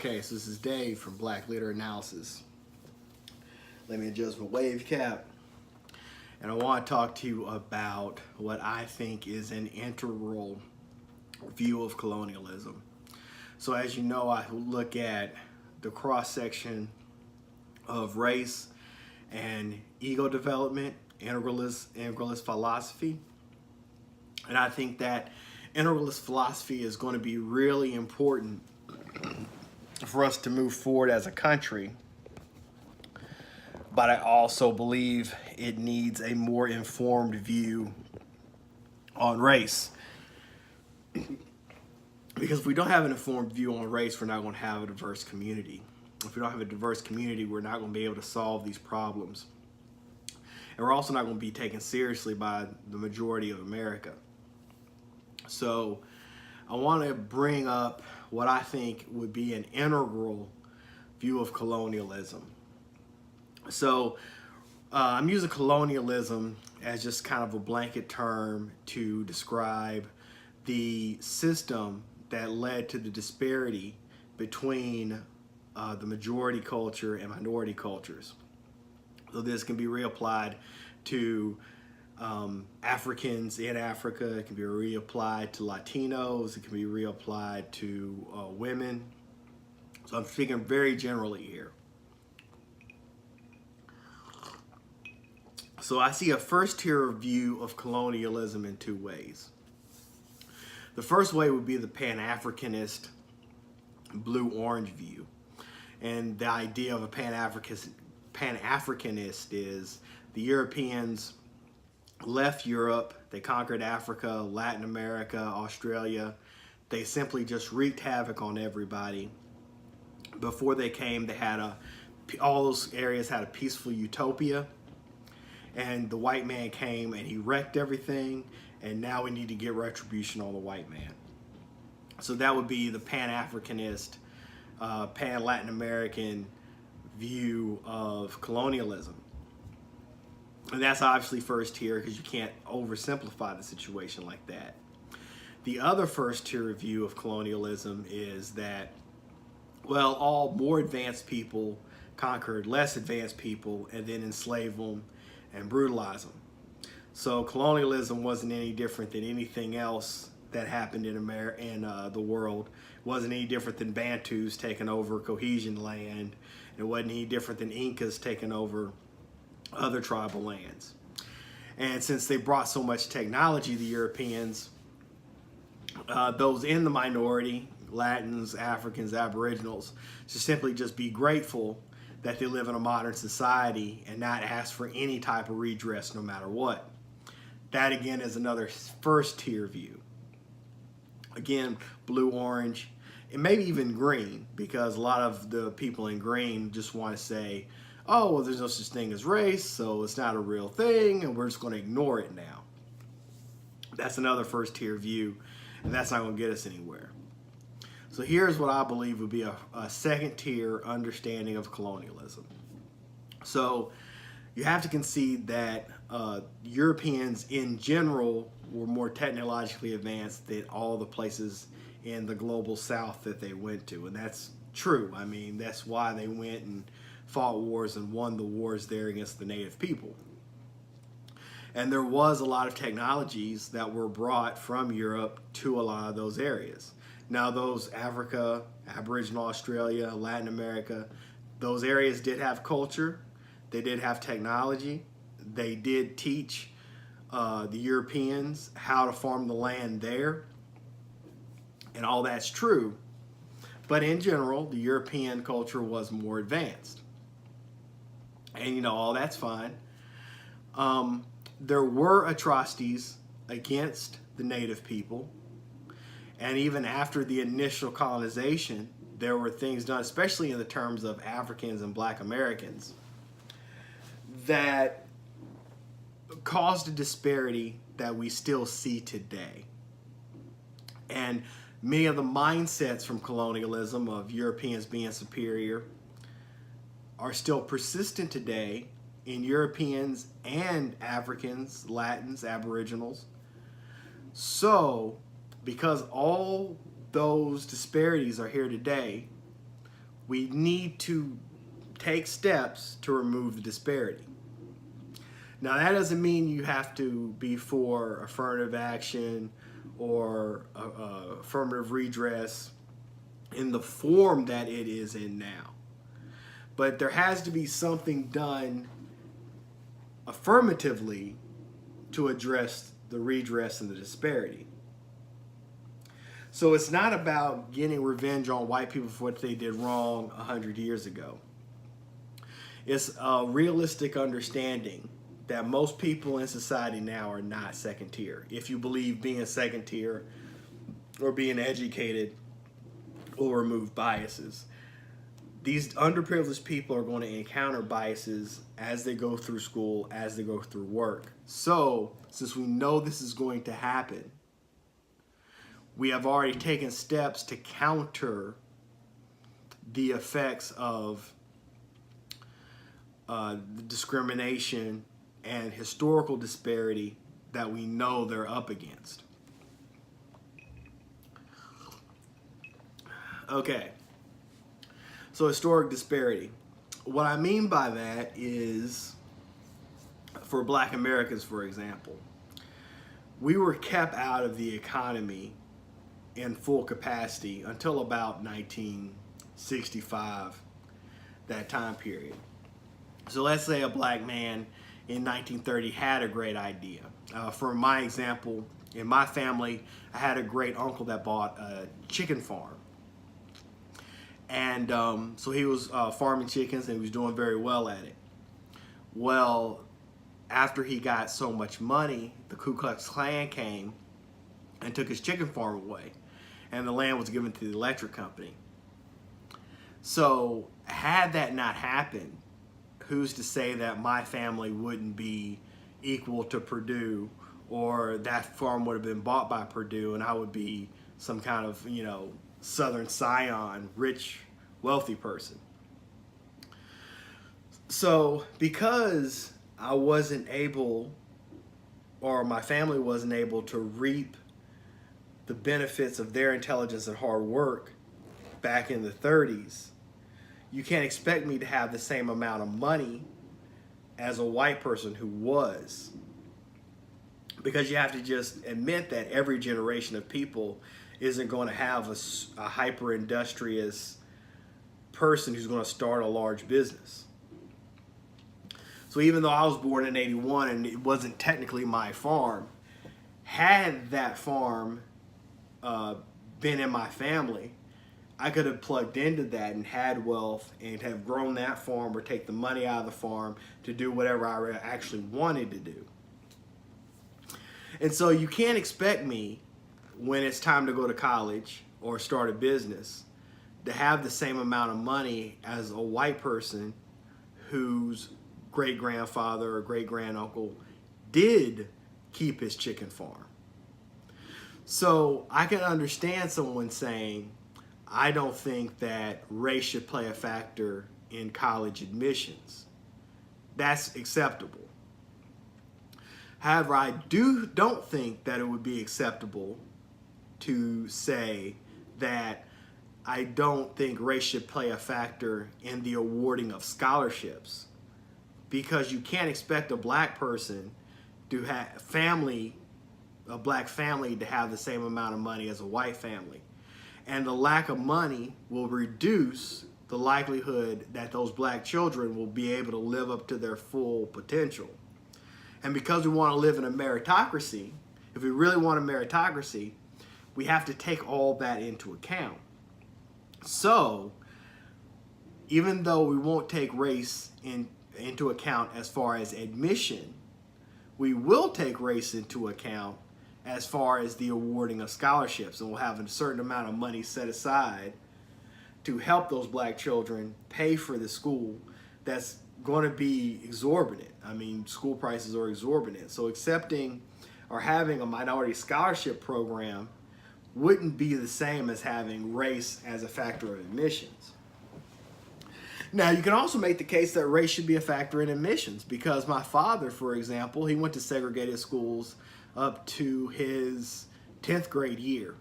Okay, so this is Dave from Black Leader Analysis. Let me adjust my wave cap. And I want to talk to you about what I think is an integral view of colonialism. So as you know, I look at the cross-section of race and ego development, integralist philosophy. And I think that integralist philosophy is going to be really important for us to move forward as a country. But I also believe it needs a more informed view on race. Because if we don't have an informed view on race, we're not going to have a diverse community. If we don't have a diverse community, we're not going to be able to solve these problems. And we're also not going to be taken seriously by the majority of America. So I want to bring up what I think would be an integral view of colonialism. So I'm using colonialism as just kind of a blanket term to describe the system that led to the disparity between the majority culture and minority cultures. So this can be reapplied to Africans in Africa. It can be reapplied to Latinos. It can be reapplied to women. So I'm speaking very generally here. So I see a first-tier view of colonialism in two ways. The first way would be the Pan-Africanist blue-orange view. And the idea of a Pan-Africanist is the Europeans left Europe, they conquered Africa, Latin America, Australia. They simply just wreaked havoc on everybody. Before they came, they had all those areas had a peaceful utopia. And the white man came and he wrecked everything, and now we need to get retribution on the white man. So that would be the Pan-Africanist, Pan-Latin American view of colonialism. And that's obviously first tier because you can't oversimplify the situation like that. The other first tier view of colonialism is that, well, all more advanced people conquered less advanced people and then enslaved them and brutalize them. So colonialism wasn't any different than anything else that happened in the world. It wasn't any different than Bantus taking over cohesion land. It wasn't any different than Incas taking over other tribal lands. And since they brought so much technology, the Europeans, those in the minority, Latins, Africans, Aboriginals, should simply just be grateful that they live in a modern society and not ask for any type of redress no matter what. That again is another first tier view. Again, blue, orange, and maybe even green, because a lot of the people in green just want to say, oh, well, there's no such thing as race, so it's not a real thing, and we're just going to ignore it now. That's another first tier view, and that's not going to get us anywhere. So here's what I believe would be a second tier understanding of colonialism. So you have to concede that Europeans in general were more technologically advanced than all the places in the global south that they went to. And that's true. I mean, that's why they went and fought wars and won the wars there against the native people. And there was a lot of technologies that were brought from Europe to a lot of those areas. Now those Africa, Aboriginal Australia, Latin America, those areas did have culture. They did have technology. They did teach the Europeans how to farm the land there. And all that's true. But in general, the European culture was more advanced. And you know, all that's fine. There were atrocities against the native people. And even after the initial colonization, there were things done, especially in the terms of Africans and Black Americans, that caused a disparity that we still see today. And many of the mindsets from colonialism of Europeans being superior are still persistent today in Europeans and Africans, Latins, Aboriginals. So, because all those disparities are here today, we need to take steps to remove the disparity. Now, that doesn't mean you have to be for affirmative action or affirmative redress in the form that it is in now. But there has to be something done affirmatively to address the redress and the disparity. So it's not about getting revenge on white people for what they did wrong 100 years ago. It's a realistic understanding that most people in society now are not second tier. If you believe being second tier or being educated will remove biases. These underprivileged people are going to encounter biases as they go through school, as they go through work. So, since we know this is going to happen, we have already taken steps to counter the effects of the discrimination and historical disparity that we know they're up against. Okay, so historic disparity. What I mean by that is, for Black Americans, for example, we were kept out of the economy in full capacity until about 1965, that time period. So let's say a black man in 1930 had a great idea. For my example, in my family, I had a great uncle that bought a chicken farm. And so he was farming chickens and he was doing very well at it. Well, after he got so much money, the Ku Klux Klan came and took his chicken farm away. And the land was given to the electric company. So had that not happened, who's to say that my family wouldn't be equal to Purdue, or that farm would have been bought by Purdue and I would be some kind of, Southern scion, rich, wealthy person. So because I wasn't able, or my family wasn't able to reap the benefits of their intelligence and hard work back in the 30s, you can't expect me to have the same amount of money as a white person who was. Because you have to just admit that every generation of people isn't going to have a hyper-industrious person who's going to start a large business. So even though I was born in 81 and it wasn't technically my farm, had that farm been in my family, I could have plugged into that and had wealth and have grown that farm or take the money out of the farm to do whatever I actually wanted to do. And so you can't expect me, when it's time to go to college or start a business, to have the same amount of money as a white person whose great-grandfather or great-granduncle did keep his chicken farm. So I can understand someone saying, I don't think that race should play a factor in college admissions. That's acceptable. However, I don't think that it would be acceptable to say that I don't think race should play a factor in the awarding of scholarships, because you can't expect a black person to have a black family to have the same amount of money as a white family. And the lack of money will reduce the likelihood that those black children will be able to live up to their full potential. And because we want to live in a meritocracy, if we really want a meritocracy, we have to take all that into account. So, even though we won't take race into account as far as admission, we will take race into account as far as the awarding of scholarships, and we'll have a certain amount of money set aside to help those black children pay for the school that's going to be exorbitant. I mean, school prices are exorbitant. So accepting or having a minority scholarship program wouldn't be the same as having race as a factor of admissions. Now, you can also make the case that race should be a factor in admissions, because my father, for example, he went to segregated schools up to his 10th grade year.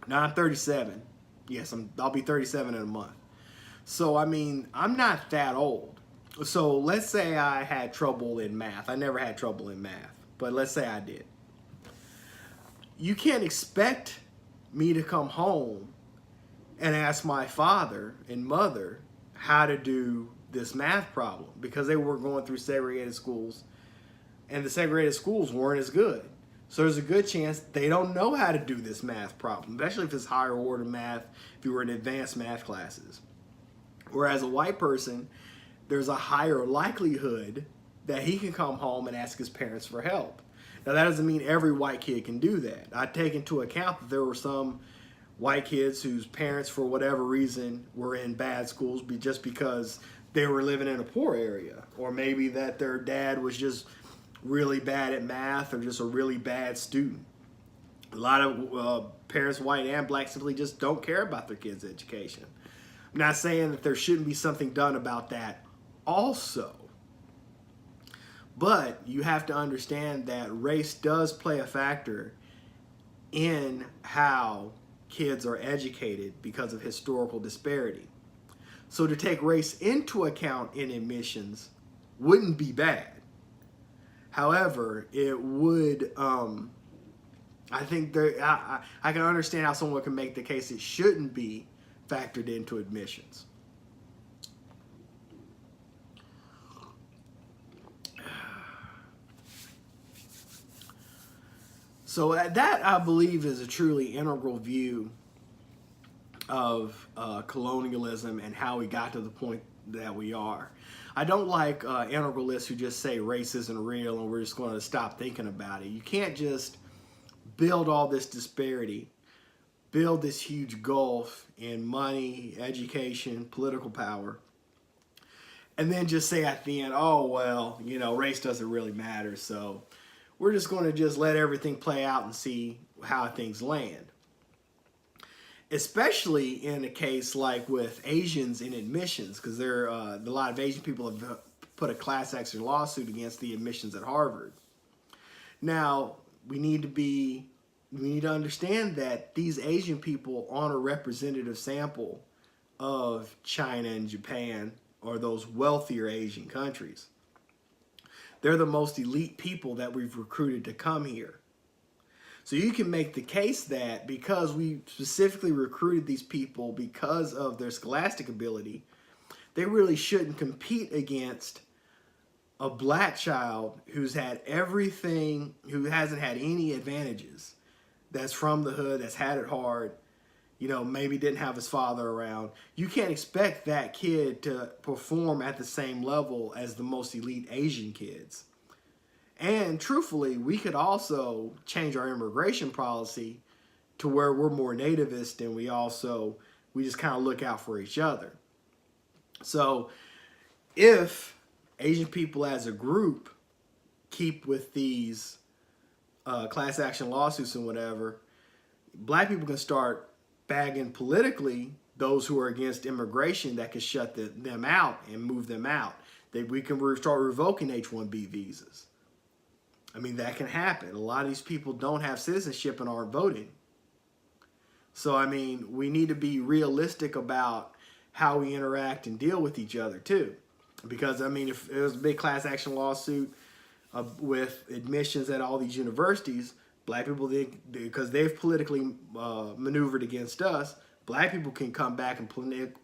Now I'm 37. Yes, I'll be 37 in a month. So, I mean, I'm not that old. So, let's say I had trouble in math. I never had trouble in math, but let's say I did. You can't expect me to come home and ask my father and mother how to do this math problem because they were going through segregated schools and the segregated schools weren't as good. So there's a good chance they don't know how to do this math problem, especially if it's higher order math, if you were in advanced math classes. Whereas a white person, there's a higher likelihood that he can come home and ask his parents for help. Now that doesn't mean every white kid can do that. I take into account that there were some white kids whose parents, for whatever reason, were in bad schools just because they were living in a poor area, or maybe that their dad was just really bad at math or just a really bad student. A lot of parents, white and black, simply just don't care about their kids' education. I'm not saying that there shouldn't be something done about that also. But you have to understand that race does play a factor in how kids are educated because of historical disparity. So to take race into account in admissions wouldn't be bad. However, it would, I think I can understand how someone can make the case it shouldn't be factored into admissions. So that, I believe, is a truly integral view of colonialism and how we got to the point that we are. I don't like integralists who just say race isn't real and we're just going to stop thinking about it. You can't just build all this disparity, build this huge gulf in money, education, political power, and then just say at the end, oh, well, you know, race doesn't really matter, so we're just going to just let everything play out and see how things land. Especially in a case like with Asians in admissions, because there a lot of Asian people have put a class action lawsuit against the admissions at Harvard. Now, we need to understand that these Asian people aren't a representative sample of China and Japan or those wealthier Asian countries. They're the most elite people that we've recruited to come here. So you can make the case that because we specifically recruited these people because of their scholastic ability, they really shouldn't compete against a black child who's had everything, who hasn't had any advantages, that's from the hood, that's had it hard, you know, maybe didn't have his father around. You can't expect that kid to perform at the same level as the most elite Asian kids. And truthfully, we could also change our immigration policy to where we're more nativist and we just kind of look out for each other. So if Asian people as a group keep with these class action lawsuits and whatever, black people can start bagging politically those who are against immigration that could shut them out and move them out. We can start revoking H-1B visas. I mean, that can happen. A lot of these people don't have citizenship and aren't voting. So, I mean, we need to be realistic about how we interact and deal with each other, too. Because, I mean, if there was a big class action lawsuit with admissions at all these universities, black people, because they've politically maneuvered against us, black people can come back and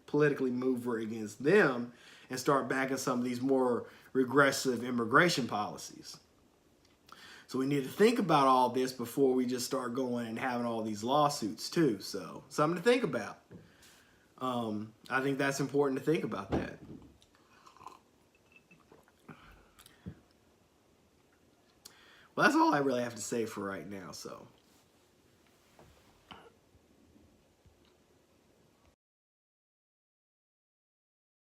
politically maneuver against them and start backing some of these more regressive immigration policies. So we need to think about all this before we just start going and having all these lawsuits too. So something to think about. I think that's important to think about that. Well, that's all I really have to say for right now. So.